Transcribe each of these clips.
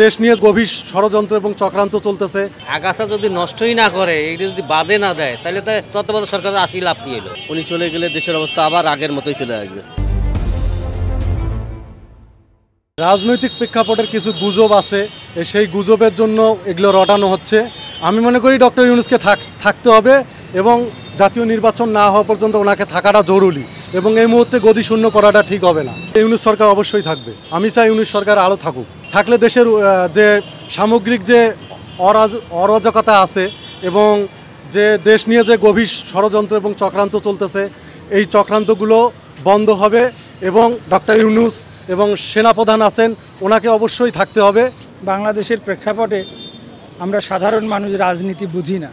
দেশ নিয়ে গভীর ষড়যন্ত্র এবং চক্রান্ত চলতেছে। আগাছা যদি নষ্টই না করে, এটা যদি বাদে না দেয়, তাহলে তো তত্ত্বাবধায়ক সরকারের আসি লাভ কি হলো? উনি চলে গেলে দেশের অবস্থা আবার আগের মতোই চলে আসবে। রাজনৈতিক প্রেক্ষাপটের কিছু গুজব আছে, সেই গুজবের জন্য এগুলো রটানো হচ্ছে। আমি মনে করি ডক্টর ইউনূসকে থাকতে হবে এবং জাতীয় নির্বাচন না হওয়া পর্যন্ত ওনাকে থাকাটা জরুরি, এবং এই মুহূর্তে গদি শূন্য করাটা ঠিক হবে না। ইউনূস সরকার অবশ্যই থাকবে। আমি চাই ইউনূস সরকার আরও থাকুক। থাকলে দেশের যে সামগ্রিক যে অরাজকতা আছে এবং যে দেশ নিয়ে যে গভীর ষড়যন্ত্র এবং চক্রান্ত চলতেছে, এই চক্রান্তগুলো বন্ধ হবে এবং ডক্টর ইউনূস এবং সেনাপ্রধান আছেন, ওনাকে অবশ্যই থাকতে হবে। বাংলাদেশের প্রেক্ষাপটে আমরা সাধারণ মানুষ রাজনীতি বুঝি না,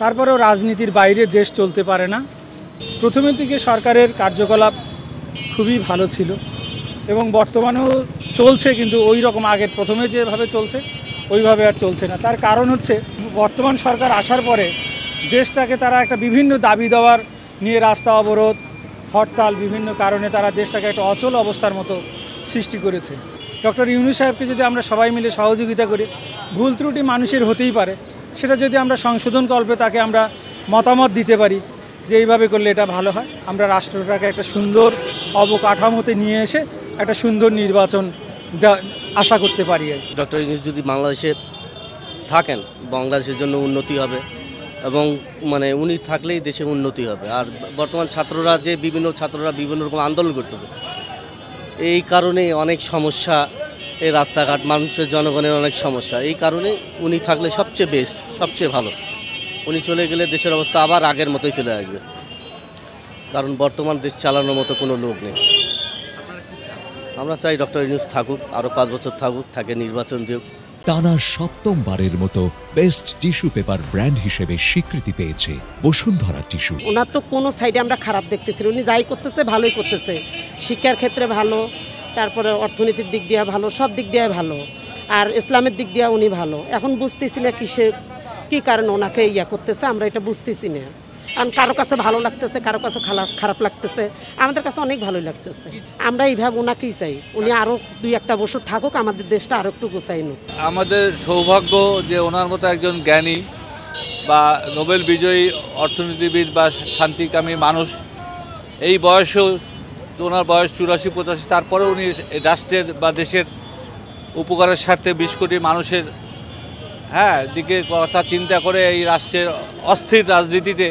তারপরেও রাজনীতির বাইরে দেশ চলতে পারে না। প্রথমে থেকে সরকারের কার্যকলাপ খুবই ভালো ছিল এবং বর্তমানেও চলছে, কিন্তু ওই রকম আগের প্রথমে যেভাবে চলছে ওইভাবে আর চলছে না। তার কারণ হচ্ছে বর্তমান সরকার আসার পরে দেশটাকে তারা একটা বিভিন্ন দাবি দেওয়ার নিয়ে রাস্তা অবরোধ, হরতাল, বিভিন্ন কারণে তারা দেশটাকে একটা অচল অবস্থার মতো সৃষ্টি করেছে। ডক্টর ইউনূস সাহেবকে যদি আমরা সবাই মিলে সহযোগিতা করি, ভুল ত্রুটি মানুষের হতেই পারে, সেটা যদি আমরা সংশোধন কল্পে তাকে আমরা মতামত দিতে পারি যে এইভাবে করলে এটা ভালো হয়, আমরা রাষ্ট্রটাকে একটা সুন্দর অবকাঠামোতে নিয়ে এসে একটা সুন্দর নির্বাচন আশা করতে পারি। ডক্টর ইউনূস যদি বাংলাদেশে থাকেন, বাংলাদেশের জন্য উন্নতি হবে এবং উনি থাকলেই দেশে উন্নতি হবে। আর বর্তমান ছাত্ররা বিভিন্ন রকম আন্দোলন করতেছে, এই কারণে অনেক সমস্যা, এই রাস্তাঘাট, মানুষের জনগণের অনেক সমস্যা। এই কারণে উনি থাকলে সবচেয়ে বেস্ট, সবচেয়ে ভালো। উনি চলে গেলে দেশের অবস্থা আবার আগের মতোই চলে আসবে, কারণ বর্তমান দেশ চালানোর মতো কোনো লোক নেই। আমরা চাই ডক্টর ইউনূস থাকুক, আরও 5 বছর থাকুক, থাকে নির্বাচন দিক। টানা 7মবারের মতো বেস্ট টিস্যু পেপার ব্র্যান্ড হিসেবে স্বীকৃতি পেয়েছে বসুন্ধরা টিস্যু। ওনার তো কোনো সাইডে আমরা খারাপ দেখতেছি, উনি যাই করতেছে ভালোই করতেছে। শিক্ষার ক্ষেত্রে ভালো, তারপরে অর্থনীতির দিক দিয়ে ভালো, সব দিক দিয়ে ভালো, আর ইসলামের দিক দিয়ে উনি ভালো। এখন বুঝতেছি না কী কারণে ওনাকে করতেছে, আমরা এটা বুঝতেছি না। কারণ কারো কাছে ভালো লাগতেছে, কারো কাছে খারাপ লাগতেছে, আমাদের কাছে অনেক ভালোই লাগতেছে। আমরা এইভাবে ওনাকেই চাই, উনি আরও 2-1 বছর থাকুক, আমাদের দেশটা আরও একটু গোছাই নিক। আমাদের সৌভাগ্য যে ওনার মতো একজন জ্ঞানী বা নোবেল বিজয়ী অর্থনীতিবিদ বা শান্তিকামী মানুষ, এই বয়সেও, ওনার বয়স 84-85, তারপরেও উনি রাষ্ট্রের বা দেশের উপকারের স্বার্থে 20 কোটি মানুষের দিকে কথা চিন্তা করে এই রাষ্ট্রের অস্থির রাজনীতিতে,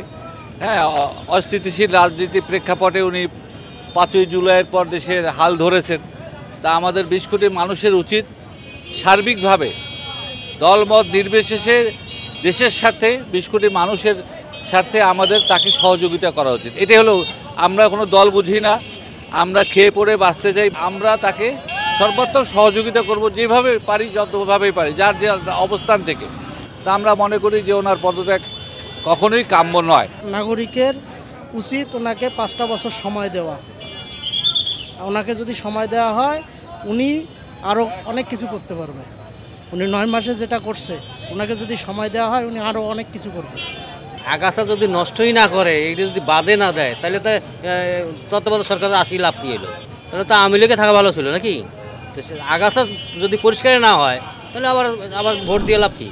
অস্থিতিশীল রাজনীতির প্রেক্ষাপটে উনি 5ই জুলাইয়ের পর দেশের হাল ধরেছেন। তা আমাদের 20 কোটি মানুষের উচিত সার্বিকভাবে দলমত নির্বিশেষে দেশের স্বার্থে, 20 কোটি মানুষের স্বার্থে আমাদের তাকে সহযোগিতা করা উচিত। এটাই হলো, আমরা কোনো দল বুঝি না, আমরা খেয়ে পড়ে বাঁচতে চাই। আমরা তাকে সর্বাত্মক সহযোগিতা করব, যেভাবে পারি, যতভাবেই পারি, যার যে অবস্থান থেকে। তা আমরা মনে করি যে ওনার পদত্যাগ কখনোই কাম্য নয়। নাগরিকের উচিত ওনাকে 5টা বছর সময় দেওয়া। ওনাকে যদি সময় দেওয়া হয়, উনি আরও অনেক কিছু করতে পারবে। উনি 9 মাসে যেটা করছে, ওনাকে যদি সময় দেওয়া হয়, উনি আরও অনেক কিছু করবে। আগাছা যদি নষ্টই না করে, এটা যদি বাদে না দেয়, তাহলে তো তত্ত্বাবধায়ক সরকারের আসি লাভ কি হলো? তাহলে তো আওয়ামী লীগে থাকা ভালো ছিল নাকি? তো আগাছা যদি পরিষ্কার না হয়, তাহলে আবার ভোট দিয়ে লাভ কি?